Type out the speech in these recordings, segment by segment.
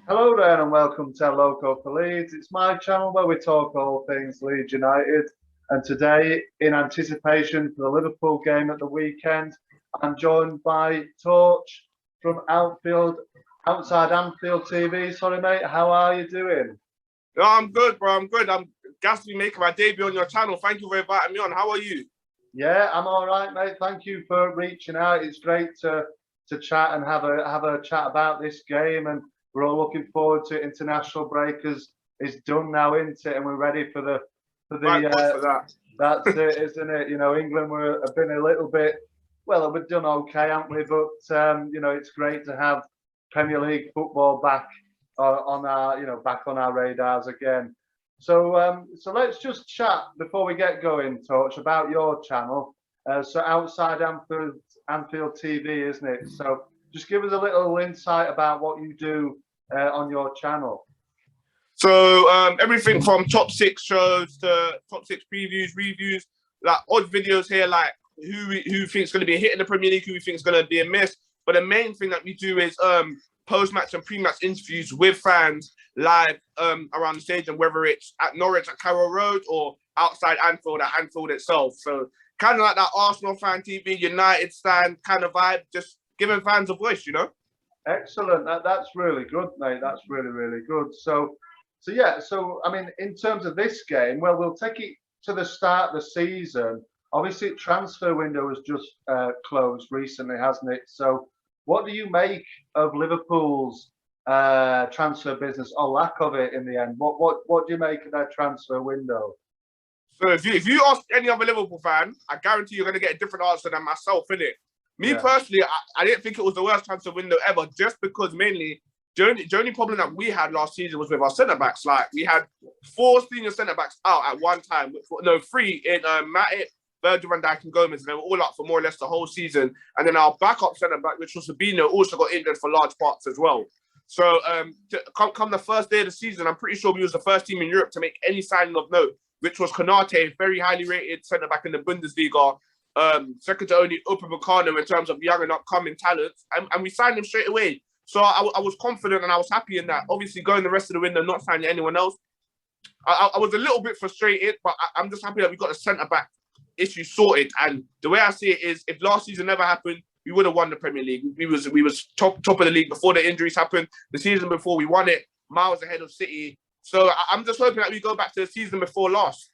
Hello there and welcome to Loco for Leeds. It's my channel where we talk all things Leeds United. And today, in anticipation for the Liverpool game at the weekend, I'm joined by Torch from Outside Anfield TV. Sorry, mate. How are you doing? No, I'm good, bro. I'm good. I'm gassed to be making my debut on your channel. Thank you for inviting me on. How are you? Yeah, I'm all right, mate. Thank you for reaching out. It's great to chat and have a chat about this game, and we're all looking forward to international break as it's done now, isn't it? And we're ready for the For that. That's it, isn't it? You know, England have been a little bit, well, we've done okay, haven't we? But you know, it's great to have Premier League football back on our, back on our radars again. So let's just chat before we get going, Torch, about your channel. So Outside Anfield TV, isn't it? So just give us a little insight about what you do on your channel. So everything from top six shows to top six previews, reviews, like odd videos here, like who thinks going to be a hit in the Premier League, who we think is going to be a miss. But the main thing that we do is post-match and pre-match interviews with fans live around the stadium, whether it's at Norwich at Carroll Road or outside Anfield at Anfield itself. So kind of like that Arsenal fan TV, United stand kind of vibe, just giving fans a voice, you know? Excellent. That's really good, mate. That's really, really good. So yeah, so I mean, in terms of this game, well, we'll take it to the start of the season. Obviously, transfer window has just closed recently, hasn't it? So what do you make of Liverpool's transfer business or lack of it in the end? What do you make of their transfer window? So if you ask any other Liverpool fan, I guarantee you're going to get a different answer than myself, innit? Me personally, I didn't think it was the worst transfer window ever, just because mainly the only problem that we had last season was with our centre-backs. Like, we had 4 senior centre-backs out at one time. No, 3 in Matip, Virgil van Dijk and Gomez, and they were all out for more or less the whole season. And then our backup centre-back, which was Sabino, also got injured for large parts as well. So come the first day of the season, I'm pretty sure we was the first team in Europe to make any signing of note, which was Konate, very highly rated centre-back in the Bundesliga, second to only Upamecano in terms of young and upcoming talents. And we signed him straight away. So I was confident and I was happy in that. Obviously, going the rest of the window, not signing anyone else. I was a little bit frustrated, but I'm just happy that we got the centre-back issue sorted. And the way I see it is, if last season never happened, we would have won the Premier League. We was top of the league before the injuries happened. The season before, we won it miles ahead of City. So I'm just hoping that we go back to the season before last.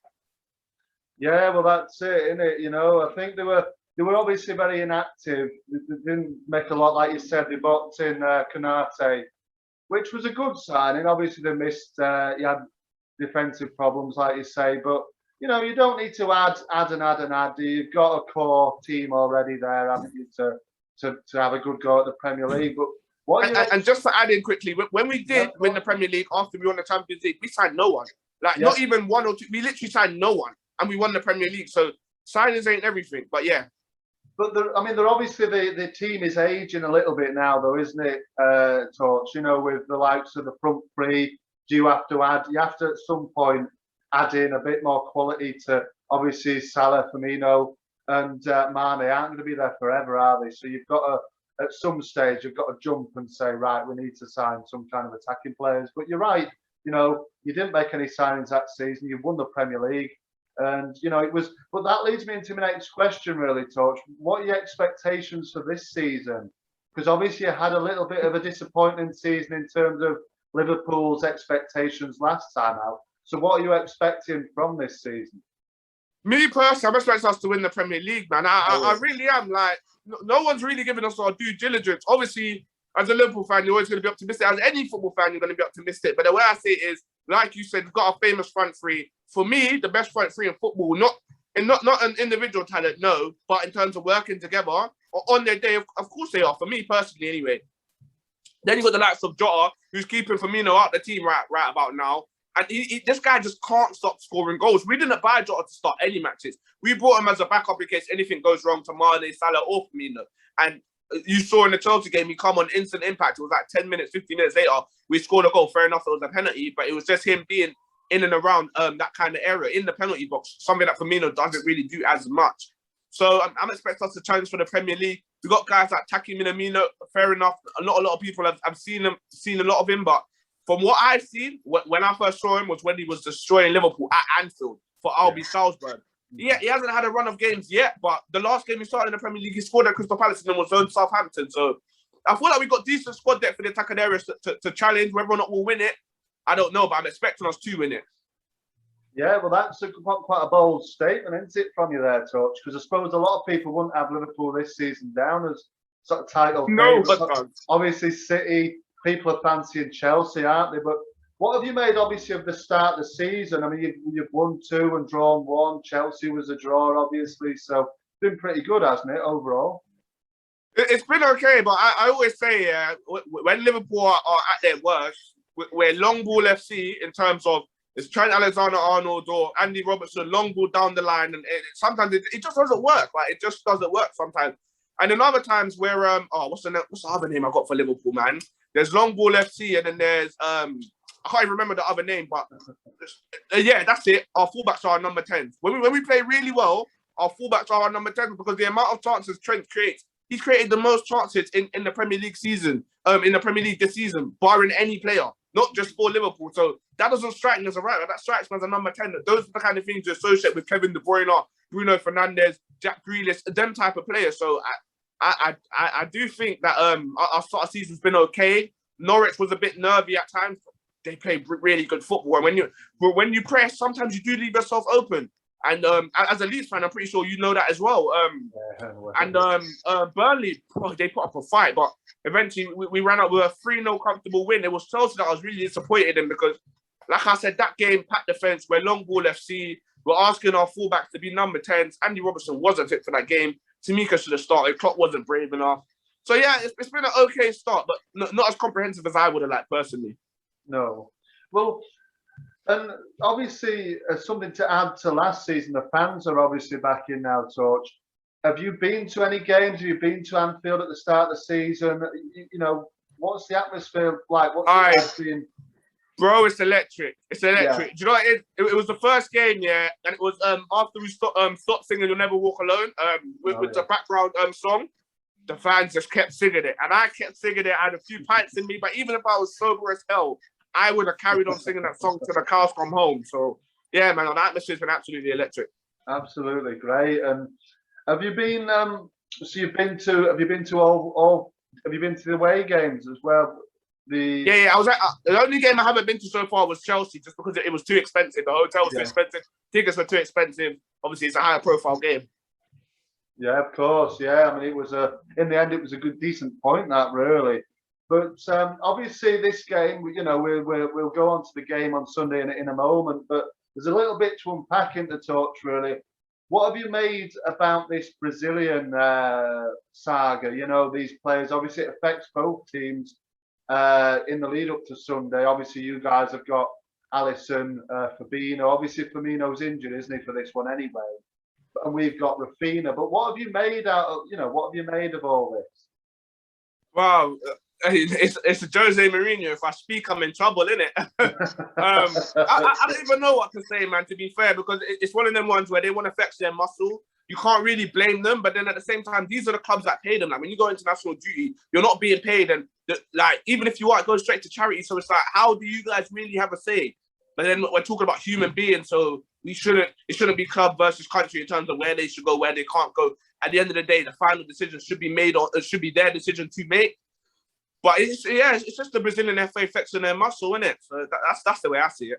Yeah, well, that's it, isn't it? You know, I think they were obviously very inactive. They didn't make a lot, like you said. They bought in Konate, which was a good signing. Obviously, they missed. He had defensive problems, like you say. But you know, you don't need to add. You've got a core team already there, haven't you, to have a good go at the Premier League. But and just to add in quickly, when we did win the Premier League after we won the Champions League, we signed no one. Like not even 1 or 2. We literally signed no one, and we won the Premier League. So signings ain't everything. But yeah. But they're obviously the team is aging a little bit now, though, isn't it, Torch? You know, with the likes of the front three, you have to at some point add in a bit more quality to, obviously, Salah, Firmino, and Mane aren't going to be there forever, are they? So you've got to, at some stage, you've got to jump and say, right, we need to sign some kind of attacking players. But you're right, you know, you didn't make any signings that season. You won the Premier League. And, you know, but that leads me into my next question, really, Torch. What are your expectations for this season? Because obviously you had a little bit of a disappointing season in terms of Liverpool's expectations last time out. So what are you expecting from this season? Me personally, I'm expecting us to win the Premier League, man. I really am. Like, no one's really giving us our due diligence. Obviously, as a Liverpool fan, you're always going to be optimistic. As any football fan, you're going to be optimistic. But the way I see it is, like you said, we've got a famous front three. For me, the best front three in football, not an individual talent, no, but in terms of working together, or on their day, of course they are. For me personally, anyway. Then you got the likes of Jota, who's keeping Firmino out the team right about now. And this guy just can't stop scoring goals. We didn't buy Jota to start any matches. We brought him as a backup in case anything goes wrong to Mane, Salah, or Firmino. And you saw in the Chelsea game, he come on instant impact. It was like 10 minutes, 15 minutes later, we scored a goal. Fair enough, it was a penalty, but it was just him being in and around that kind of area, in the penalty box, something that Firmino doesn't really do as much. So I'm expecting us to challenge for the Premier League. We've got guys like Taki Minamino, fair enough. Not a lot of people have seen a lot of him, but from what I've seen, when I first saw him was when he was destroying Liverpool at Anfield for RB Salzburg. Yeah, he hasn't had a run of games yet, but the last game he started in the Premier League, he scored at Crystal Palace and then was zoned Southampton. So I feel like we've got decent squad depth in the attacking areas to challenge. Whether or not we'll win it, I don't know, but I'm expecting us to win it. Yeah, well, that's quite a bold statement, isn't it, from you there, Torch? Because I suppose a lot of people wouldn't have Liverpool this season down as sort of title favourites. Obviously, City, people are fancying Chelsea, aren't they? But what have you made, obviously, of the start of the season? I mean, you've won 2 and drawn 1. Chelsea was a draw, obviously. So it's been pretty good, hasn't it, overall? It's been okay, but I always say, when Liverpool are at their worst, we're long ball FC in terms of it's Trent Alexander-Arnold or Andy Robertson, long ball down the line, and sometimes it just doesn't work. Like, it just doesn't work sometimes. And then other times where what's the other name I got for Liverpool, man? There's long ball FC, and then there's I can't even remember the other name, but yeah, that's it. Our fullbacks are our number 10s. When we play really well, our fullbacks are our number 10s because the amount of chances Trent creates, he's created the most chances in the Premier League season, in the Premier League this season, barring any player, not just for Liverpool. So that doesn't strike me as a right. That strikes me as a number 10. Those are the kind of things you associate with Kevin De Bruyne, Bruno Fernandes, Jack Grealish, them type of players. So I do think that our start of season's been okay. Norwich was a bit nervy at times. They played really good football. And when you press, sometimes you do leave yourself open. And as a Leeds fan, I'm pretty sure you know that as well. Burnley, they put up a fight, but eventually we ran out with a 3-0 comfortable win. It was Chelsea that I was really disappointed in because, like I said, that game, packed defence, we're long ball FC. We're asking our fullbacks to be number 10s. Andy Robertson wasn't fit for that game. Tamika should have started. Klopp wasn't brave enough. So yeah, it's been an okay start, but not as comprehensive as I would have liked personally. No. Well, and obviously, something to add to last season, the fans are obviously back in now, Torch. Have you been to any games? Have you been to Anfield at the start of the season? You know, what's the atmosphere like? What's it like? Bro, it's electric. It's electric. Yeah. Do you know what it was the first game, yeah, and it was after we stopped singing "You'll Never Walk Alone" with the background song. The fans just kept singing it, and I kept singing it. I had a few pints in me, but even if I was sober as hell, I would have carried on singing that song till the cows come home. So yeah, man, the atmosphere's been absolutely electric. Absolutely great. And have you been? So you've been to? Have you been to all? Have you been to the away games as well? Yeah. I was at the only game I haven't been to so far was Chelsea, just because it was too expensive. The hotel was too expensive. Tickets were too expensive. Obviously, it's a higher profile game. Yeah, of course. Yeah, I mean, it was in the end, it was a decent point that really. But obviously, this game, we'll go on to the game on Sunday in a moment. But there's a little bit to unpack in the Torch, really. What have you made about this Brazilian saga? You know, these players. Obviously, it affects both teams in the lead up to Sunday. Obviously, you guys have got Alisson, Fabinho. Obviously, Firmino's injured, isn't he, for this one anyway? And we've got Rafinha. But what have you made out of? What have you made of all this? Wow. It's a Jose Mourinho. If I speak, I'm in trouble, innit? I don't even know what to say, man, to be fair, because it's one of them ones where they want to flex their muscle. You can't really blame them, but then at the same time, these are the clubs that pay them. Like, when you go international duty, you're not being paid, and even if you are, it goes straight to charity. So it's like, how do you guys really have a say? But then we're talking about human beings, so it shouldn't be club versus country in terms of where they should go, where they can't go. At the end of the day, the final decision should be made, or it should be their decision to make. But it's just the Brazilian FA flexing their muscle, isn't it? So that's the way I see it.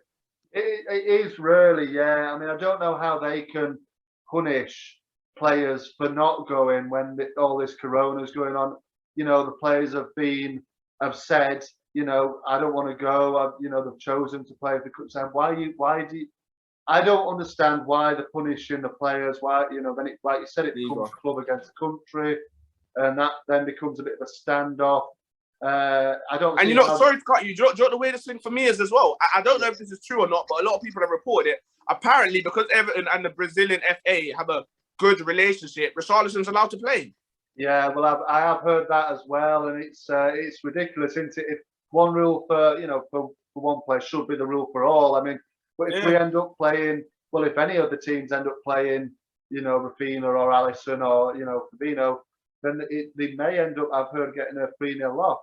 It is really, yeah. I mean, I don't know how they can punish players for not going when all this corona is going on. The players have said, I don't want to go. They've chosen to play the cup. Why do you? I don't understand why they're punishing the players. Why, then it, like you said, it becomes club against country, and that then becomes a bit of a standoff. I don't. And sorry to cut you. Do you know what the weirdest thing for me is as well? I don't know if this is true or not, but a lot of people have reported it. Apparently, because Everton and the Brazilian FA have a good relationship, Richarlison's allowed to play. Yeah, well, I have heard that as well, and it's ridiculous, isn't it? If one rule for one player should be the rule for all. I mean, but if we end up playing, well, if any of the teams end up playing, Rafinha or Alisson or Fabinho, then they may end up, I've heard, getting a 3-0 loss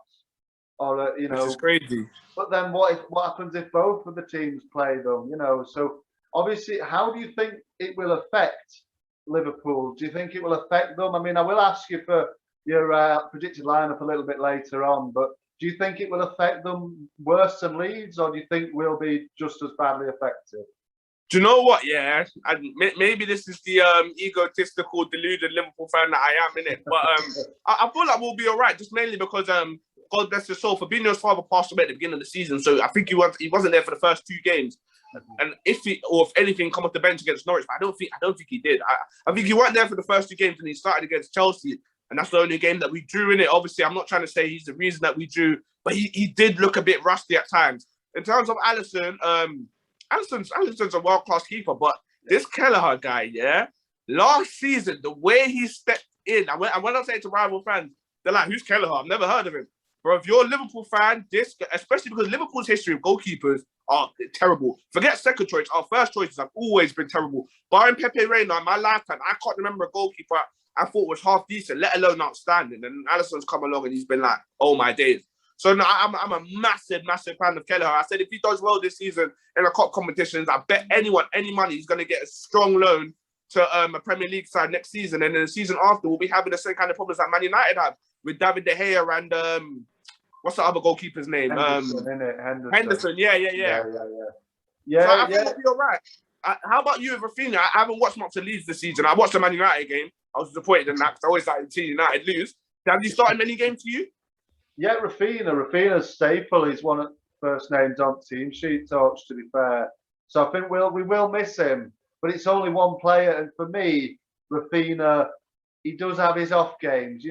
or Which is crazy. But then what happens if both of the teams play them? So obviously, how do you think it will affect Liverpool? Do you think it will affect them? I mean, I will ask you for your predicted lineup a little bit later on, but do you think it will affect them worse than Leeds, or do you think we'll be just as badly affected? Do you know what? Yeah, and maybe this is the egotistical, deluded Liverpool fan that I am, innit? But I feel like we'll be all right, just mainly because God bless his soul, Fabinho's father passed away at the beginning of the season, so I think he wasn't there for the first 2 games. And if anything, come off the bench against Norwich, but I don't think he did. I think he weren't there for the first 2 games, and he started against Chelsea, and that's the only game that we drew in it. Obviously, I'm not trying to say he's the reason that we drew, but he did look a bit rusty at times. In terms of Alisson, Alisson's a world-class keeper, but this Kelleher guy, yeah, last season, the way he stepped in, and when I say to rival fans, they're like, who's Kelleher? I've never heard of him. Bro, if you're a Liverpool fan, especially because Liverpool's history of goalkeepers are terrible. Forget second choice, our first choices have always been terrible. Barring Pepe Reina in my lifetime, I can't remember a goalkeeper I thought was half decent, let alone outstanding. And Alisson's come along and he's been like, oh my days. So no, I'm a massive fan of Kelleher. I said if he does well this season in the cup competitions, I bet anyone, any money, he's going to get a strong loan to a Premier League side next season. And then the season after, we'll be having the same kind of problems that Man United have with David De Gea and what's the other goalkeeper's name? Henderson. Yeah. So I think we'll be all right. How about you, Rafinha? I haven't watched much of Leeds this season. I watched the Man United game. I was disappointed in that because I always like to see United lose. Have you started many games for you? Yeah, Rafinha's staple. He's one of the first names on team sheet, Torch, to be fair. So I think we will miss him, but it's only one player. And for me, Rafinha, he does have his off games.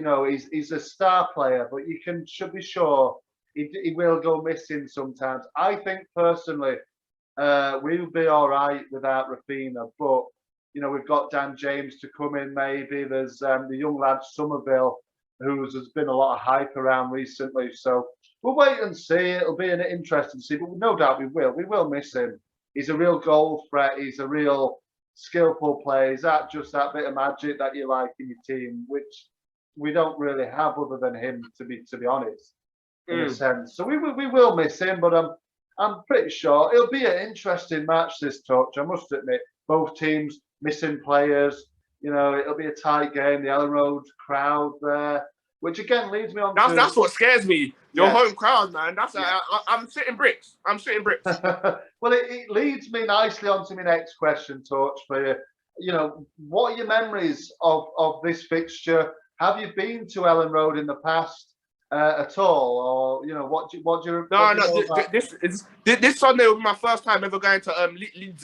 He's a star player, but should be sure he will go missing sometimes. I think personally, we'll be all right without Rafinha, but we've got Dan James to come in. Maybe there's the young lad Somerville, there's been a lot of hype around recently. So we'll wait and see. It'll be an interesting to see, but no doubt we will miss him. He's a real goal threat. He's a real skillful player. He's just that bit of magic that you like in your team, which we don't really have other than him, to be honest, in a sense. So we will miss him, but I'm pretty sure it'll be an interesting match, this, Touch. I must admit, both teams missing players. It'll be a tight game. The Elland Road crowd there, which again leads me on. That's what scares me. Your home crowd, man. I'm sitting bricks. Well, it leads me nicely on to my next question, Torch, for you. What are your memories of this fixture? Have you been to Elland Road in the past at all, or what do you? This Sunday will be my first time ever going to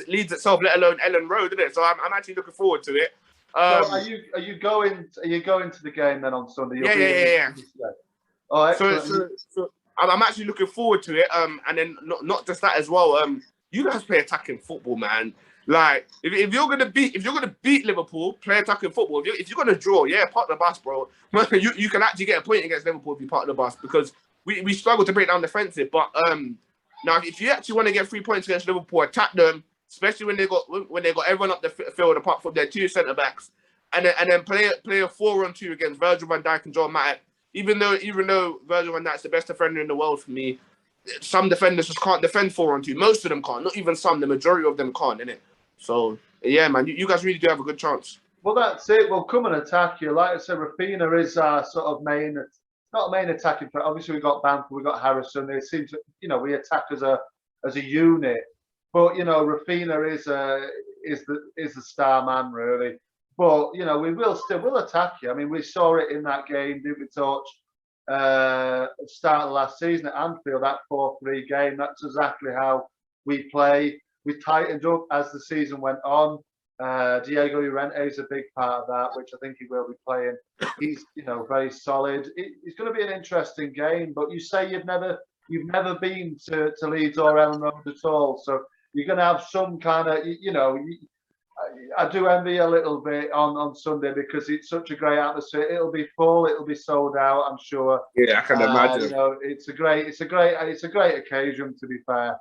Leeds itself, let alone Elland Road, isn't it? So I'm actually looking forward to it. So are you going to the game then on Sunday? Yeah. Oh, excellent. So I'm actually looking forward to it. And then not just that as well. You guys play attacking football, man. Like if you're gonna beat Liverpool, play attacking football. If you're gonna draw, park the bus, bro. you can actually get a point against Liverpool if you park the bus, because we struggle to break down defensive. But now if you actually want to get 3 points against Liverpool, attack them. Especially when they got everyone up the field apart from their 2 centre backs, and then play a 4-on-2 against Virgil van Dijk and Joel Matip. Even though Virgil van Dijk's the best defender in the world for me, some defenders just can't defend 4-on-2. Most of them can't. Not even some. The majority of them can't, innit? So yeah, man, you guys really do have a good chance. Well, that's it. We'll come and attack you. Like I said, Rafinha is our sort of main. Not main attacking threat. Obviously, we got Bamford, we got Harrison. They seem to, we attack as a unit. But Rafinha is the star man, really. But we'll attack you. I mean, we saw it in that game, didn't we, Torch? Start of the last season at Anfield, that 4-3 game. That's exactly how we play. We tightened up as the season went on. Diego Llorente is a big part of that, which I think he will be playing. He's very solid. It's going to be an interesting game. But you say you've never been to Leeds or Elland Road at all, so you're going to have some kind of, I do envy a little bit on Sunday because it's such a great atmosphere. It'll be full. It'll be sold out, I'm sure. Yeah, I can imagine. It's a great occasion, to be fair.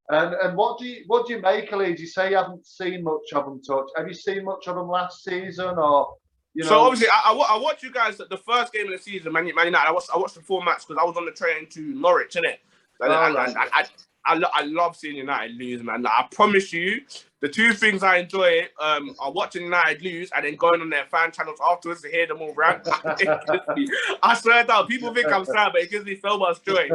And what do you make of Leeds? You say you haven't seen much of them, Touch. Have you seen much of them last season, or You So know, obviously, I watched you guys at the first game of the season, Man United. I watched the full match because I was on the train to Norwich, innit? I love seeing United lose, man. Like, I promise you, the two things I enjoy are watching United lose and then going on their fan channels afterwards to hear them all rant. I swear down, people think I'm sad, but it gives me so much joy.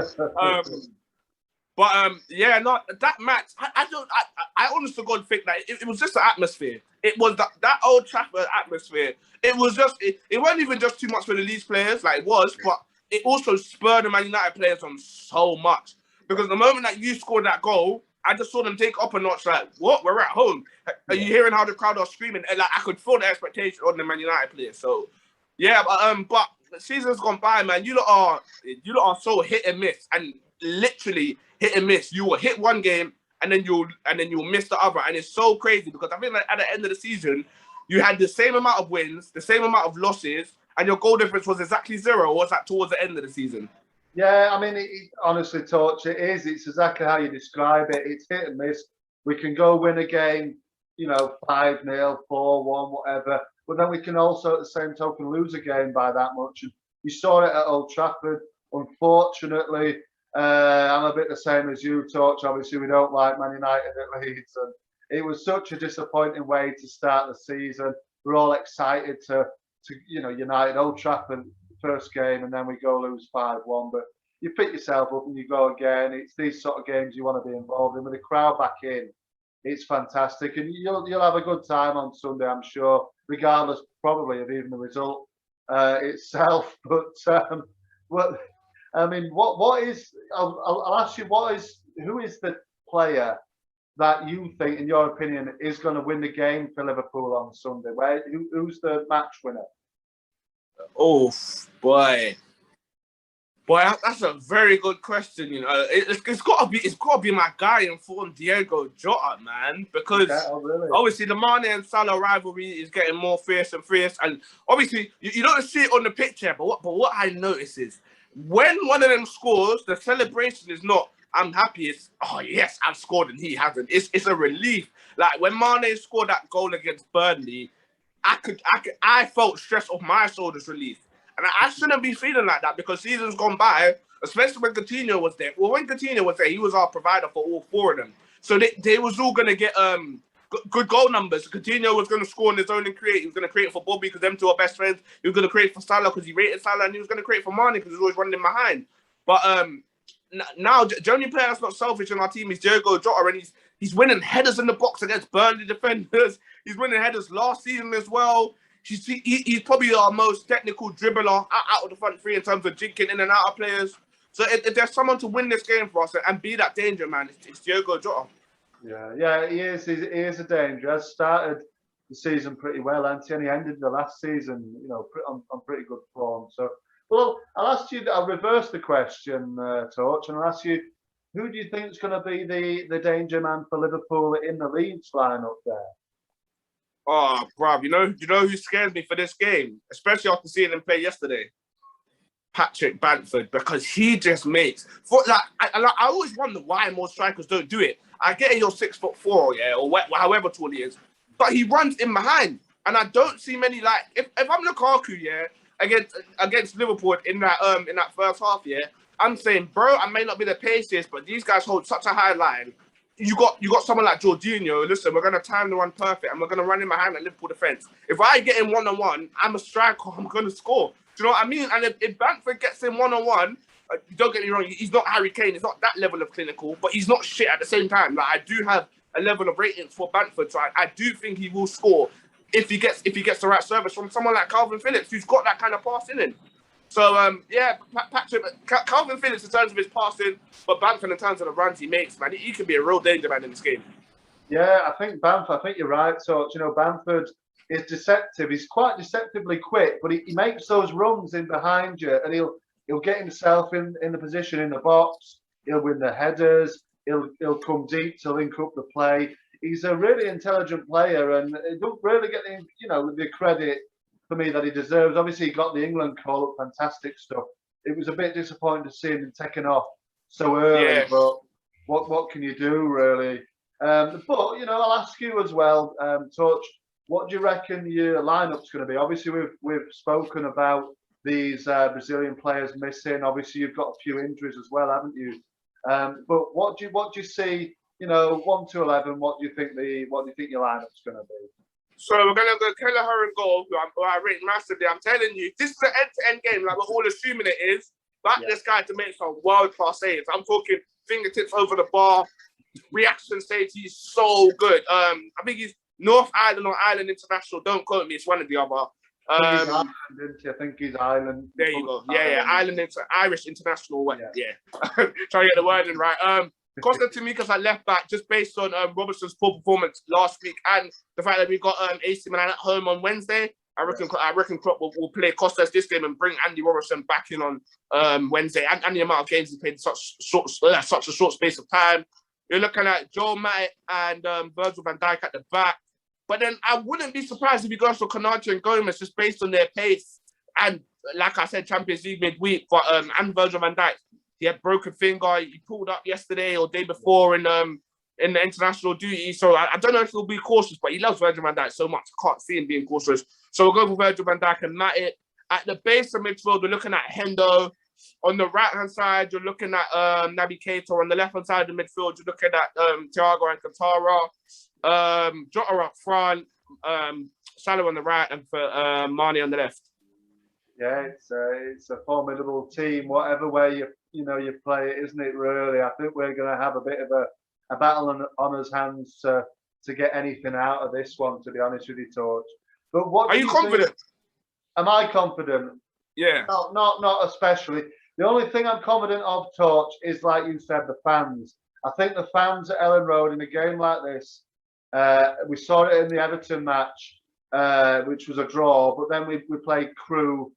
Yeah, no, that match, I honest to God think that it was just the atmosphere. It was that Old Trafford atmosphere. It was just, it wasn't even just too much for the Leeds players, like it was, but it also spurred the Man United players on so much. Because the moment that you scored that goal, I just saw them take up a notch, like, what? We're at home. Are you hearing how the crowd are screaming? And like, I could feel the expectation on the Man United players. So, yeah, but the season's gone by, man. You lot are so hit and miss, and literally hit and miss. You will hit one game and then you'll miss the other, and it's so crazy because I think that at the end of the season, you had the same amount of wins, the same amount of losses, and your goal difference was exactly 0. Or was that towards the end of the season? Yeah, I mean, honestly, Torch, it is. It's exactly how you describe it. It's hit and miss. We can go win a game, 5-0, 4-1, whatever. But then we can also, at the same token, lose a game by that much. And you saw it at Old Trafford. Unfortunately, I'm a bit the same as you, Torch. Obviously, we don't like Man United at Leeds. And it was such a disappointing way to start the season. We're all excited to United Old Trafford first game, and then we go lose 5-1. But you pick yourself up and you go again. It's these sort of games you want to be involved in with the crowd back in. It's fantastic, and you'll have a good time on Sunday, I'm sure, regardless probably of even the result itself. But what I mean, what is? I'll ask you, who is the player that you think, in your opinion, is going to win the game for Liverpool on Sunday? Who's the match winner? Oh boy, that's a very good question. It's got to be my guy in form, Diego Jota, man. Because really? Obviously the Mane and Salah rivalry is getting more fierce and fierce, and obviously you don't see it on the picture. But what I notice is when one of them scores, the celebration is not "I'm happy." It's "Oh yes, I've scored and he hasn't." It's a relief. Like when Mane scored that goal against Burnley, I felt stress off my shoulders relief. And I shouldn't be feeling like that because seasons gone by, especially when Coutinho was there. Well, when Coutinho was there, he was our provider for all 4 of them. So they was all going to get good goal numbers. Coutinho was going to score on his own and create. He was going to create for Bobby because them two are best friends. He was going to create for Salah because he rated Salah, and he was going to create for Mane because he was always running behind. But now the only player that's not selfish in our team is Diego Jota, and he's winning headers in the box against Burnley defenders. He's winning headers last season as well. He's probably our most technical dribbler out of the front 3 in terms of jinking in and out of players. So if there's someone to win this game for us and be that danger, man, it's Diego Jota. Yeah, he is. He is a danger. Has started the season pretty well, and he ended the last season, on pretty good form. So, well, I'll ask you. I'll reverse the question, Torch, and I'll ask you, who do you think is going to be the danger man for Liverpool in the Leeds lineup there? Oh, bruv, you know who scares me for this game, especially after seeing him play yesterday? Patrick Bamford, because he just makes I always wonder why more strikers don't do it. I get you're 6'4", yeah, or however tall he is, but he runs in behind, and I don't see many if I'm Lukaku, yeah, against Liverpool in that first half, yeah, I'm saying, bro, I may not be the paciest, but these guys hold such a high line. You got someone like Jorginho. Listen, we're gonna time the run perfect, and we're gonna run in behind at Liverpool defense. If I get him 1-on-1, I'm a striker. I'm gonna score. Do you know what I mean? And if Bamford gets him 1-on-1, don't get me wrong, he's not Harry Kane. He's not that level of clinical, but he's not shit at the same time. Like I do have a level of ratings for Bamford, so I do think he will score if he gets the right service from someone like Calvin Phillips, who's got that kind of pass in him. So, Patrick, Calvin Phillips in terms of his passing, but Bamford in terms of the runs he makes, man, he could be a real danger man in this game. Yeah, I think you're right. So, Bamford is deceptive. He's quite deceptively quick, but he makes those runs in behind you, and he'll get himself in the position in the box. He'll win the headers. He'll come deep to link up the play. He's a really intelligent player, and he don't really get the credit for me that he deserves. Obviously, he got the England call up, fantastic stuff. It was a bit disappointing to see him taken off so early, but what can you do, really? But I'll ask you as well, Touch. what do you reckon your lineup's going to be? Obviously, we've spoken about these Brazilian players missing. Obviously, you've got a few injuries as well, haven't you? But what do you see? 1 to 11. What do you think your lineup's going to be? So we're gonna go Kelleher and goal, who I rate massively. I'm telling you, this is an end-to-end game, like we're all assuming it is. Back this guy to make some world-class saves. I'm talking fingertips over the bar, reaction stage. He's so good. I think he's North Island or Island International. Don't quote me. It's one or the other. I think he's Island. There you go. Yeah. Irish International. Yeah. Trying to get the word in right. Costa Tamika's at left back, just based on Robertson's poor performance last week and the fact that we got AC Milan at home on Wednesday. I reckon Klopp will play Costas this game and bring Andy Robertson back in on Wednesday. And the amount of games he played in such a short space of time. You're looking at Joel Matip and Virgil van Dijk at the back. But then I wouldn't be surprised if he goes for Konaté and Gomez just based on their pace. And like I said, Champions League midweek. But and Virgil van Dijk, he had broken finger. He pulled up yesterday or day before in the international duty. So I don't know if he'll be cautious, but he loves Virgil van Dijk so much. I can't see him being cautious. So we'll go for Virgil van Dijk and Matip. At the base of midfield, we're looking at Hendo. On the right-hand side, you're looking at Naby Keita. On the left-hand side of the midfield, you're looking at Thiago and Katara. Jota up front, Salah on the right, and for Mane on the left. Yeah, it's a formidable team. Whatever way you play it, isn't it? Really, I think we're going to have a bit of a battle on his hands to get anything out of this one. To be honest with you, Torch. But what are you confident? Am I confident? Yeah. Not especially. The only thing I'm confident of, Torch, is like you said, the fans. I think the fans at Elland Road in a game like this. We saw it in the Everton match, which was a draw. But then we played Crewe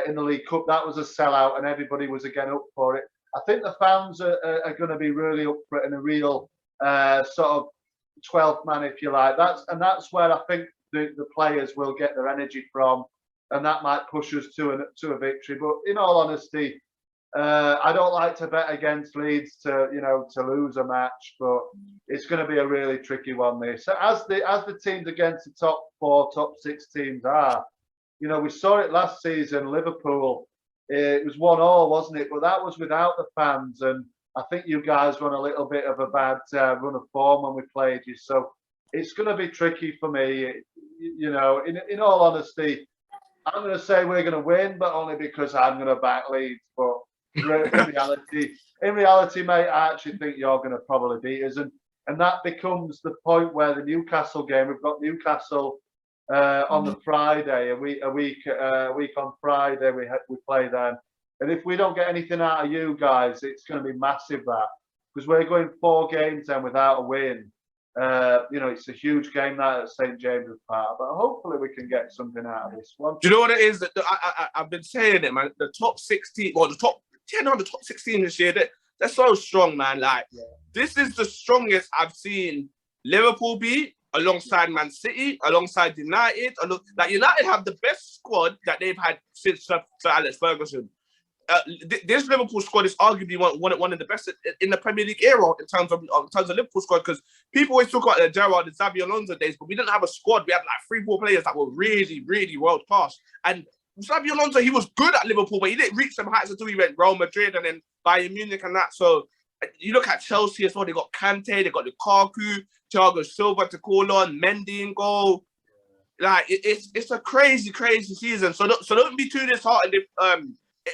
in the League Cup. That was a sellout, and everybody was again up for it. I think the fans are going to be really up for it in a real sort of 12th man, if you like. That's where I think the players will get their energy from, and that might push us to a victory. But in all honesty, I don't like to bet against Leeds to lose a match, but it's going to be a really tricky one. This as the teams against the top 4, top 6 teams are. We saw it last season. Liverpool, it was 1-1, wasn't it? But that was without the fans, and I think you guys run a little bit of a bad run of form when we played you. So it's going to be tricky for me. In all honesty, I'm going to say we're going to win, but only because I'm going to back Leeds. But in reality, mate, I actually think you're going to probably beat us, and that becomes the point where the Newcastle game. We've got Newcastle on the Friday, a week on Friday. We play them, and if we don't get anything out of you guys, it's going to be massive, because we're going 4 games then without a win. It's a huge game that at St James's Park, but hopefully we can get something out of this one. Do you know what it is? I've been saying it, man. The top 16, or the top 10 on the top 16 this year, they're so strong, man. This is the strongest I've seen Liverpool be, alongside Man City, alongside United. United have the best squad that they've had since Sir Alex Ferguson. This Liverpool squad is arguably one of the best in the Premier League era in terms of Liverpool squad, because people always talk about the Gerrard and Xabi Alonso days, but we didn't have a squad. We had 3-4 players that were really, really world class. And Xabi Alonso, he was good at Liverpool, but he didn't reach some heights until he went Real Madrid and then Bayern Munich and that. So you look at Chelsea as well. They got Kante, they got Lukaku, Thiago Silva to call on, Mendy in goal. It's a crazy, crazy season. So don't be too disheartened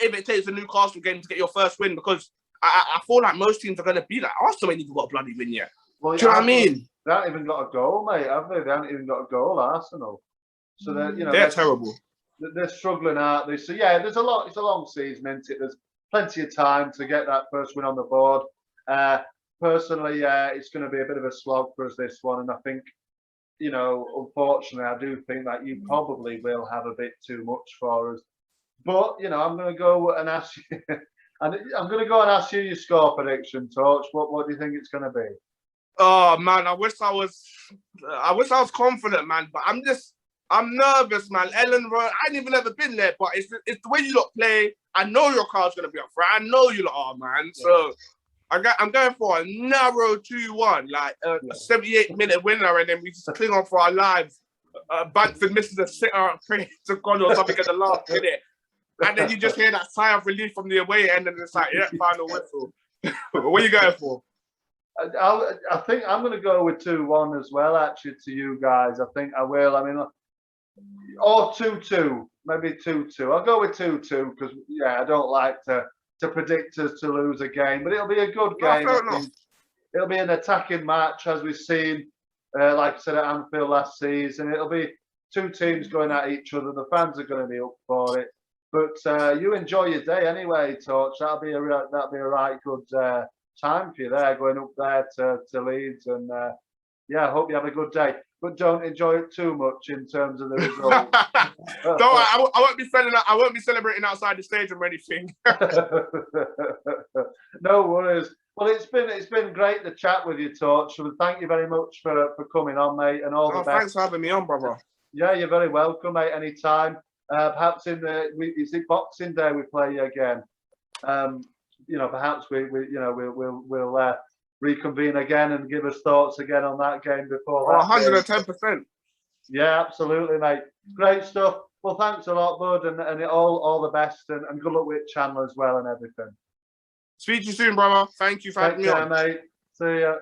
if it takes a Newcastle game to get your first win, because I feel like most teams are going to be like, Arsenal ain't even got a bloody win yet. Well, do you know what I mean? They haven't even got a goal, mate, have they? They haven't even got a goal, Arsenal. So they're terrible. They're struggling, aren't they? So yeah, it's a long season, isn't it? There's plenty of time to get that first win on the board. Personally, it's going to be a bit of a slog for us, this one, and I think, unfortunately, I do think that you probably will have a bit too much for us. But I'm going to go and ask you, and I'm going to go and ask you your score prediction, Torch. What do you think it's going to be? Oh man, I wish I was confident, man. But I'm nervous, man. Elland Road, I ain't even ever been there, but it's the way you lot play. I know your car's going to be up front. I know you lot are, man. Yeah. So I'm going for a narrow 2-1, like a 78-minute winner, and then we just cling on for our lives Bamford misses a sitter and prays to God or something at the last minute. And then you just hear that sigh of relief from the away end, and it's like, yeah, final whistle. What are you going for? I think I'm going to go with 2-1 as well, actually, to you guys. I think I will. I mean, or 2-2, maybe 2-2. I'll go with 2-2 because, yeah, I don't like to predict us to lose a game, but it'll be a good game. It'll be an attacking match, as we've seen, like I said, at Anfield last season. It'll be two teams going at each other. The fans are going to be up for it. But you enjoy your day anyway, Torch. That'll be a right good time for you there, going up there to Leeds. And yeah, I hope you have a good day. But don't enjoy it too much in terms of the result. I won't be celebrating outside the stadium or anything. No worries. Well, it's been great to chat with you, Torch. So thank you very much for coming on, mate, and all the best. Thanks for having me on, brother. Yeah, you're very welcome, mate. Anytime. Perhaps is it Boxing Day we play you again? You know, perhaps we'll reconvene again and give us thoughts again on that game before that. 110%. Yeah, absolutely, mate. Great stuff. Well, thanks a lot, bud, and all the best, and good luck with Chandler as well and everything. Speak to you soon, brother. Thank you for having me on. Take care, mate. See ya.